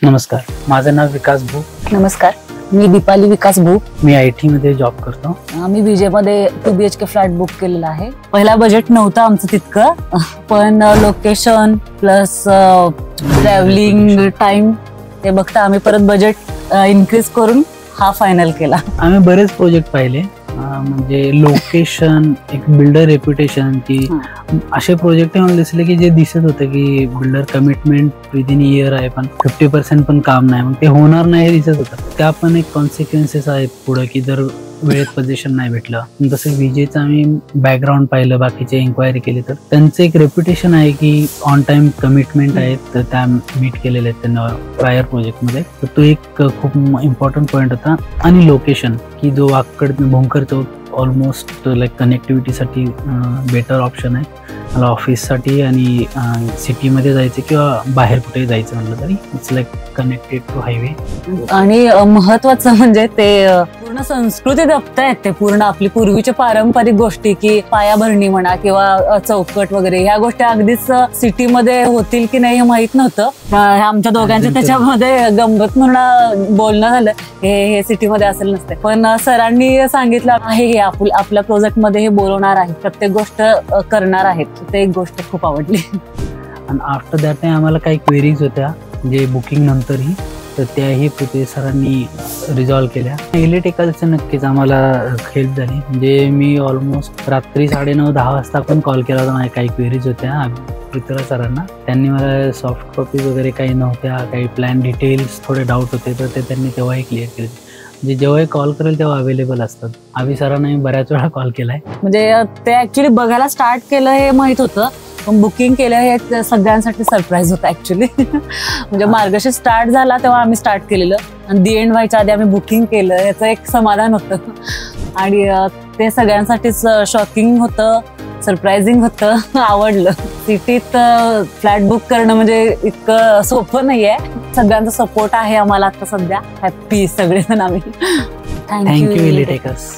नमस्कार, माझं नाव विकास भूप. नमस्कार, मी दीपाली विकास भूप. मी IT मध्ये जॉब करतो. आम्ही विजय मध्ये 2 BHK फ्लॅट बुक केलेला आहे. पहिला बजेट नव्हतं आमचं तितकं, पण लोकेशन प्लस ट्रॅव्हलिंग टाइम ते बघता आम्ही परत बजेट इन्क्रीज करून हा फायनल केला. आम्ही बरेच प्रोजेक्ट पाहिले, म्हणजे लोकेशन, एक बिल्डर रेप्युटेशन, की असे प्रोजेक्ट मला दिसले की जे दिसत होतं की बिल्डर कमिटमेंट विदिन इयर आहे, पण 50% पण काम नाही, मग ते होणार नाही हे दिसत होतं. त्या पण एक कॉन्सिक्वेन्सेस आहेत पुढे, की जर वेळेत पोझिशन नाही भेटलं. तसं विजेचं आम्ही बॅकग्राऊंड पाहिलं, बाकीचे इन्क्वायरी केली, तर त्यांचं एक रेप्युटेशन आहे की ऑन टाइम कमिटमेंट आहेत, तर त्या मीट केलेले आहेत त्यांना प्रायर प्रोजेक्टमध्ये. तर तो एक खूप इम्पॉर्टंट पॉईंट होता. आणि लोकेशन, की जो वाकड भोंकर चौक ऑलमोस्ट लाईक कनेक्टिव्हिटीसाठी बेटर ऑप्शन आहे. मला ऑफिससाठी आणि सिटीमध्ये जायचं किंवा बाहेर कुठे जायचं म्हटलं तरी it's like connected to highway. आणि महत्वाचं म्हणजे ते पूर्ण संस्कृती जपतायत, ते पूर्ण आपली पूर्वीच्या पारंपरिक गोष्टी, की पायाभरणी म्हणा किंवा चौकट वगैरे, ह्या गोष्टी अगदीच सिटीमध्ये होतील की नाही हे माहित नव्हतं. आमच्या दोघांच्या त्याच्यामध्ये गंमत म्हणून बोलणं झालं, हे सिटीमध्ये असेल नसते, पण सरांनी सांगितलं आहे हे आपल्या प्रोजेक्ट मध्ये हे बोलवणार आहे, प्रत्येक गोष्ट करणार आहेत. ते एक गोष्ट खूप आवडली. आणि आफ्टर दॅट आम्हाला काही क्वेरीज होत्या जे बुकिंग नंतरही, तर त्याही पृथ्वी सरांनी रिझॉल्व्ह केल्या. इलेक्ट्रिकलचं नक्कीच आम्हाला हेल्प झाली. म्हणजे मी ऑलमोस्ट रात्री 9:30-10 वाजता पण कॉल केला होता. माझ्या काही क्वेरीज होत्या पृथ्वीराज सरांना. त्यांनी मला सॉफ्ट कॉपीज वगैरे काही नव्हत्या, काही प्लॅन डिटेल्स थोडे डाऊट होते, तर ते त्यांनी तेव्हाही क्लिअर केले. म्हणजे जेव्हाही कॉल करेल तेव्हा अवेलेबल असतात. आम्ही सरांना मी बऱ्याच वेळा कॉल केलाय. म्हणजे ते ऍक्च्युली बघायला स्टार्ट केलं हे माहित होतं, पण बुकिंग केलं हे सगळ्यांसाठी सरप्राईज होतं ऍक्च्युली. म्हणजे मार्गशीर्ष स्टार्ट झाला तेव्हा आम्ही स्टार्ट केलेलं, आणि दी एंड व्हायच्या आधी आम्ही बुकिंग केलं, याचं एक समाधान होतं. आणि ते सगळ्यांसाठीच शॉकिंग होतं, सरप्रायझिंग होतं, आवडलं. सिटीत फ्लॅट बुक करणं म्हणजे इतकं सोपं नाहीये. सगळ्यांचा सपोर्ट आहे आम्हाला आता सध्या. हॅप्पी सगळेजण आम्ही. Thank you electricals.